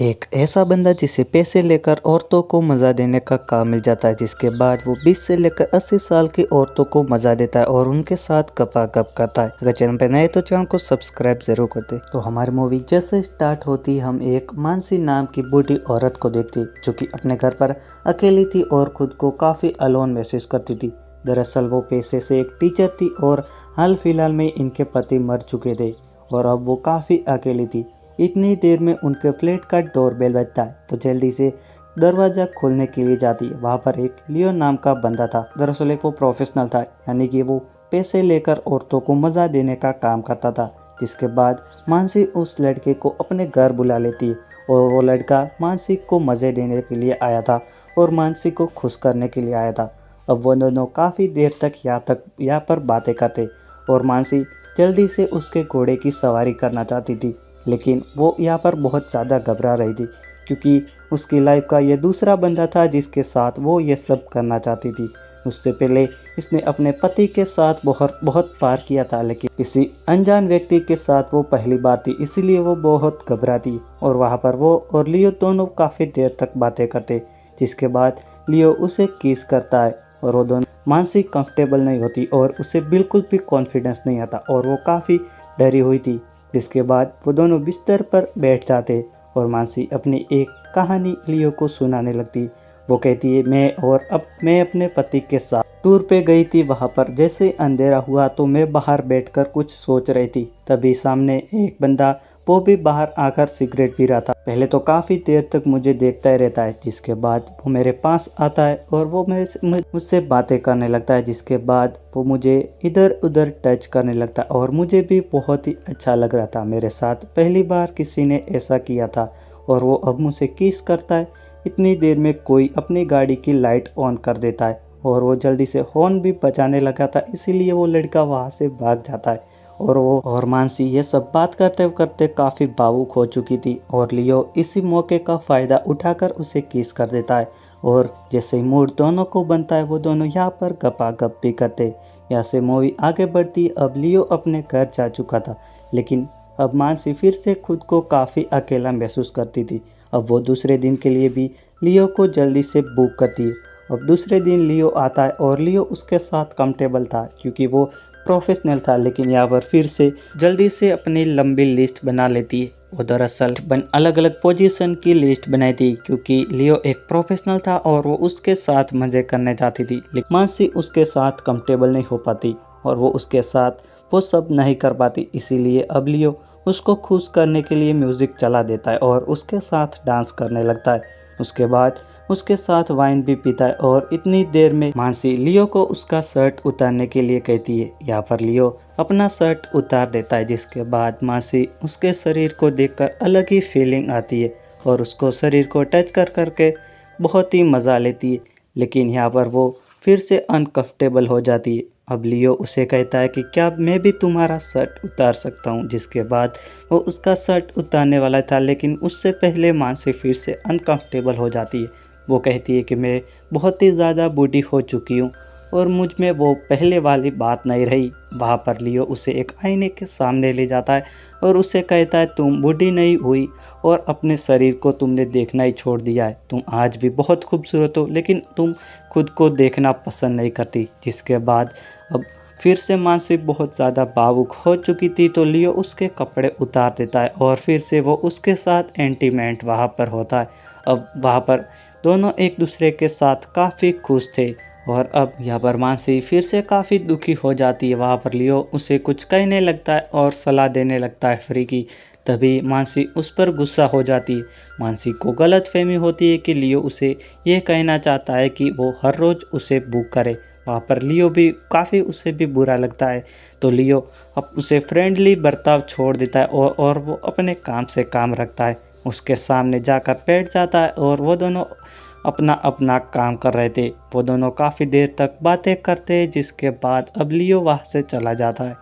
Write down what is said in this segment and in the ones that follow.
एक ऐसा बंदा जिसे पैसे लेकर औरतों को मज़ा देने का काम मिल जाता है, जिसके बाद वो 20 से लेकर 80 साल की औरतों को मज़ा देता है और उनके साथ गपागप करता है। अगर चैनल पे नए तो चैनल को सब्सक्राइब ज़रूर कर दे। तो हमारी मूवी जैसे स्टार्ट होती हम एक मानसी नाम की बूढ़ी औरत को देखती जो कि अपने घर पर अकेली थी और खुद को काफ़ी अलोन महसूस करती थी। दरअसल वो पेशे से एक टीचर थी और हाल फिलहाल में इनके पति मर चुके थे और अब वो काफ़ी अकेली थी। इतनी देर में उनके फ्लैट का डोरबेल बजता है। वो जल्दी से दरवाज़ा खोलने के लिए जाती है। वहाँ पर एक लियो नाम का बंदा था। दरअसल एक वो प्रोफेशनल था, यानी कि वो पैसे लेकर औरतों को मज़ा देने का काम करता था। जिसके बाद मानसी उस लड़के को अपने घर बुला लेती है और वो लड़का मानसी को मज़े देने के लिए आया था और मानसी को खुश करने के लिए आया था। अब वो दोनों काफ़ी देर तक यहाँ पर बातें करते और मानसी जल्दी से उसके घोड़े की सवारी करना चाहती थी, लेकिन वो यहाँ पर बहुत ज़्यादा घबरा रही थी क्योंकि उसकी लाइफ का ये दूसरा बंदा था जिसके साथ वो ये सब करना चाहती थी। उससे पहले इसने अपने पति के साथ बहुत बहुत प्यार किया था, लेकिन किसी अनजान व्यक्ति के साथ वो पहली बार थी, इसीलिए वो बहुत घबराती। और वहाँ पर वो और लियो दोनों काफ़ी देर तक बातें करते, जिसके बाद लियो उसे किस करता है और वो दोनों मानसिक कंफर्टेबल नहीं होती और उसे बिल्कुल भी कॉन्फिडेंस नहीं आता और वो काफ़ी डरी हुई थी। जिसके बाद वो दोनों बिस्तर पर बैठ जाते और मानसी अपनी एक कहानी लियो को सुनाने लगती। वो कहती है, मैं अपने पति के साथ टूर पे गई थी। वहाँ पर जैसे अंधेरा हुआ तो मैं बाहर बैठकर कुछ सोच रही थी, तभी सामने एक बंदा वो भी बाहर आकर सिगरेट पी रहा था। पहले तो काफ़ी देर तक मुझे देखता ही रहता है, जिसके बाद वो मेरे पास आता है और वो मुझसे बातें करने लगता है। जिसके बाद वो मुझे इधर उधर टच करने लगता है और मुझे भी बहुत ही अच्छा लग रहा था। मेरे साथ पहली बार किसी ने ऐसा किया था और वो अब मुझसे किस करता है। इतनी देर में कोई अपनी गाड़ी की लाइट ऑन कर देता है और वो जल्दी से हॉर्न भी बजाने लगा था, इसीलिए वो लड़का वहाँ से भाग जाता है। और मानसी ये सब बात करते करते काफ़ी भावुक हो चुकी थी और लियो इसी मौके का फ़ायदा उठाकर उसे किस कर देता है। और जैसे ही मूड दोनों को बनता है वो दोनों यहाँ पर गपागप भी करते। यहाँ से मूवी आगे बढ़ती। अब लियो अपने घर जा चुका था, लेकिन अब मानसी फिर से खुद को काफ़ी अकेला महसूस करती थी। अब वो दूसरे दिन के लिए भी लियो को जल्दी से बुक करती है। अब दूसरे दिन लियो आता है और लियो उसके साथ कंफर्टेबल था क्योंकि वो प्रोफेशनल था, लेकिन यहाँ पर फिर से जल्दी से अपनी लंबी लिस्ट बना लेती है। वो दरअसल अलग अलग पोजीशन की लिस्ट बनाई थी क्योंकि लियो एक प्रोफेशनल था और वो उसके साथ मज़े करने चाहती थी, लेकिन मानसी उसके साथ कंफर्टेबल नहीं हो पाती और वो उसके साथ वो सब नहीं कर पाती। इसीलिए अब लियो उसको खुश करने के लिए म्यूज़िक चला देता है और उसके साथ डांस करने लगता है। उसके बाद उसके साथ वाइन भी पीता है और इतनी देर में मानसी लियो को उसका शर्ट उतारने के लिए कहती है। यहाँ पर लियो अपना शर्ट उतार देता है, जिसके बाद मानसी उसके शरीर को देखकर अलग ही फीलिंग आती है और उसको शरीर को टच कर करके बहुत ही मज़ा लेती है। लेकिन यहाँ पर वो फिर से अनकंफर्टेबल हो जाती है। अब लियो उसे कहता है कि क्या मैं भी तुम्हारा शर्ट उतार सकता हूँ। जिसके बाद वो उसका शर्ट उतारने वाला था, लेकिन उससे पहले मानसी फिर से अनकंफर्टेबल हो जाती है। वो कहती है कि मैं बहुत ही ज़्यादा बूढ़ी हो चुकी हूँ और मुझ में वो पहले वाली बात नहीं रही। वहाँ पर लियो उसे एक आईने के सामने ले जाता है और उसे कहता है, तुम बूढ़ी नहीं हुई और अपने शरीर को तुमने देखना ही छोड़ दिया है। तुम आज भी बहुत खूबसूरत हो, लेकिन तुम खुद को देखना पसंद नहीं करती। जिसके बाद अब फिर से मानसी बहुत ज़्यादा भावुक हो चुकी थी, तो लियो उसके कपड़े उतार देता है और फिर से वो उसके साथ एंटीमेंट वहाँ पर होता है। अब वहाँ पर दोनों एक दूसरे के साथ काफ़ी खुश थे और अब यहाँ पर मानसी फिर से काफ़ी दुखी हो जाती है। वहाँ पर लियो उसे कुछ कहने लगता है और सलाह देने लगता है फ्री की। तभी मानसी उस पर गुस्सा हो जाती है। मानसी को गलतफहमी होती है कि लियो उसे ये कहना चाहता है कि वो हर रोज़ उसे बुक करे। वहाँ पर लियो भी काफ़ी उसे भी बुरा लगता है, तो लियो अब उसे फ्रेंडली बर्ताव छोड़ देता है और वो अपने काम से काम रखता है। उसके सामने जाकर बैठ जाता है और वो दोनों अपना अपना काम कर रहे थे। वो दोनों काफ़ी देर तक बातें करते हैं, जिसके बाद अब लियो वहाँ से चला जाता है।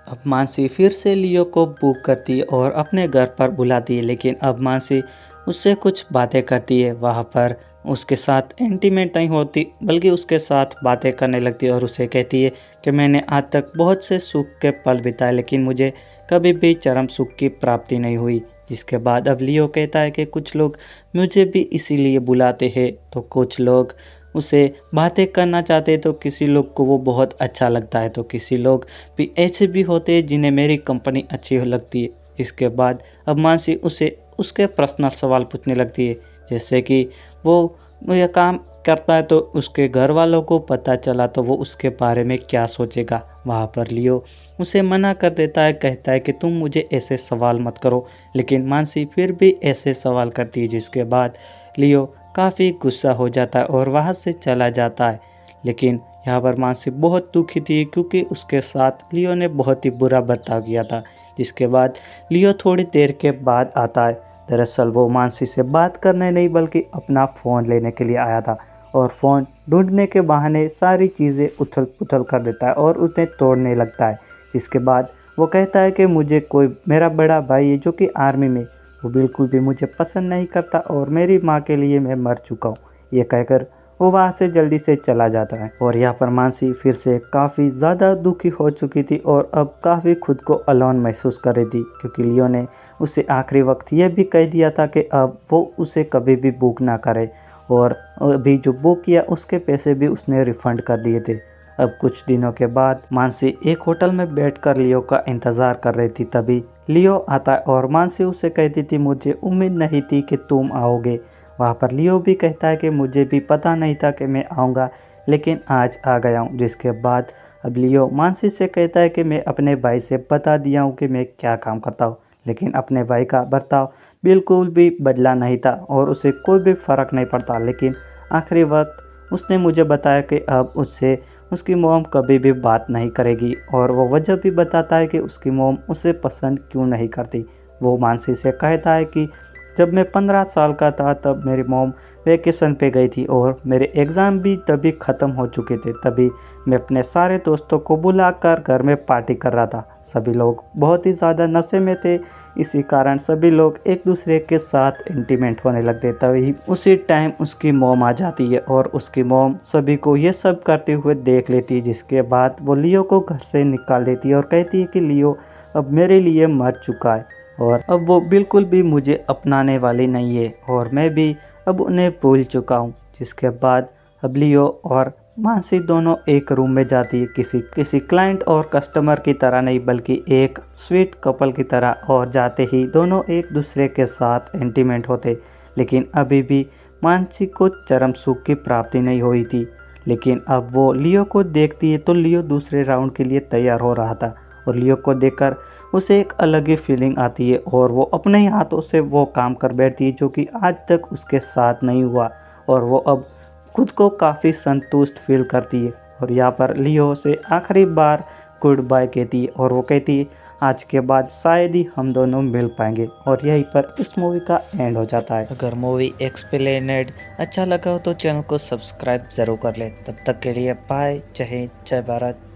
अब मानसी फिर से लियो को बुक करती है और अपने घर पर बुलाती है, लेकिन अब मानसी उससे कुछ बातें करती है। वहाँ पर उसके साथ इंटीमेट नहीं होती, बल्कि उसके साथ बातें करने लगती है और उसे कहती है कि मैंने आज तक बहुत से सुख के पल बिताए, लेकिन मुझे कभी भी चरम सुख की प्राप्ति नहीं हुई। जिसके बाद अब लियो कहता है कि कुछ लोग मुझे भी इसीलिए बुलाते हैं, तो कुछ लोग उसे बातें करना चाहते हैं, तो किसी लोग को वो बहुत अच्छा लगता है, तो किसी लोग भी ऐसे भी होते हैं जिन्हें मेरी कंपनी अच्छी लगती है। जिसके बाद अब मानसी उसे उसके पर्सनल सवाल पूछने लगती है, जैसे कि वो यह काम करता है तो उसके घर वालों को पता चला तो वो उसके बारे में क्या सोचेगा। वहाँ पर लियो उसे मना कर देता है, कहता है कि तुम मुझे ऐसे सवाल मत करो, लेकिन मानसी फिर भी ऐसे सवाल करती है। जिसके बाद लियो काफ़ी गुस्सा हो जाता है और वहाँ से चला जाता है। लेकिन यहाँ पर मानसी बहुत दुखी थी क्योंकि उसके साथ लियो ने बहुत ही बुरा बर्ताव किया था। जिसके बाद लियो थोड़ी देर के बाद आता है। दरअसल वो मानसी से बात करने नहीं बल्कि अपना फ़ोन लेने के लिए आया था, और फ़ोन ढूंढने के बहाने सारी चीज़ें उथल पुथल कर देता है और उसे तोड़ने लगता है। जिसके बाद वो कहता है कि मुझे कोई मेरा बड़ा भाई है जो कि आर्मी में, वो बिल्कुल भी मुझे पसंद नहीं करता और मेरी माँ के लिए मैं मर चुका हूँ। ये कहकर वो वहाँ से जल्दी से चला जाता है। और यहाँ पर मानसी फिर से काफ़ी ज़्यादा दुखी हो चुकी थी और अब काफ़ी खुद को अलोन महसूस कर रही थी, क्योंकि लियो ने उसे आखिरी वक्त यह भी कह दिया था कि अब वो उसे कभी भी बुक ना करे, और अभी जो बुक किया उसके पैसे भी उसने रिफ़ंड कर दिए थे। अब कुछ दिनों के बाद मानसी एक होटल में बैठकर लियो का इंतज़ार कर रही थी। तभी लियो आता है और मानसी उसे कहती थी, मुझे उम्मीद नहीं थी कि तुम आओगे। वहाँ पर लियो भी कहता है कि मुझे भी पता नहीं था कि मैं आऊँगा, लेकिन आज आ गया हूँ। जिसके बाद अब लियो मानसी से कहता है कि मैं अपने भाई से बता दिया हूँ कि मैं क्या काम करता हूँ, लेकिन अपने भाई का बर्ताव बिल्कुल भी बदला नहीं था और उसे कोई भी फ़र्क नहीं पड़ता। लेकिन आखिरी वक्त उसने मुझे बताया कि अब उससे उसकी मॉम कभी भी बात नहीं करेगी, और वो वजह भी बताता है कि उसकी मॉम उसे पसंद क्यों नहीं करती। वो मानसी से कहता है कि जब मैं 15 साल का था तब मेरी मॉम वेकेशन पे गई थी और मेरे एग्ज़ाम भी तभी ख़त्म हो चुके थे। तभी मैं अपने सारे दोस्तों को बुलाकर घर में पार्टी कर रहा था। सभी लोग बहुत ही ज़्यादा नशे में थे, इसी कारण सभी लोग एक दूसरे के साथ इंटीमेट होने लगते। तभी उसी टाइम उसकी मॉम आ जाती है और उसकी मॉम सभी को ये सब करते हुए देख लेती है। जिसके बाद वो लियो को घर से निकाल देती है और कहती है कि लियो अब मेरे लिए मर चुका है और अब वो बिल्कुल भी मुझे अपनाने वाली नहीं है और मैं भी अब उन्हें भूल चुका हूँ। जिसके बाद अब लियो और मानसी दोनों एक रूम में जाती है, किसी क्लाइंट और कस्टमर की तरह नहीं बल्कि एक स्वीट कपल की तरह, और जाते ही दोनों एक दूसरे के साथ इंटीमेट होते। लेकिन अभी भी मानसी को चरम सुख की प्राप्ति नहीं हुई थी। लेकिन अब वो लियो को देखती है तो लियो दूसरे राउंड के लिए तैयार हो रहा था, और लियो को देखकर उसे एक अलग ही फीलिंग आती है और वो अपने ही हाथों से वो काम कर बैठती है जो कि आज तक उसके साथ नहीं हुआ, और वो अब खुद को काफ़ी संतुष्ट फील करती है। और यहाँ पर लियो से आखिरी बार गुड बाय कहती है और वो कहती है आज के बाद शायद ही हम दोनों मिल पाएंगे, और यहीं पर इस मूवी का एंड हो जाता है। अगर मूवी एक्सप्लेनेड अच्छा लगा हो तो चैनल को सब्सक्राइब ज़रूर कर ले। तब तक के लिए बाय, जय हिंद, जय भारत।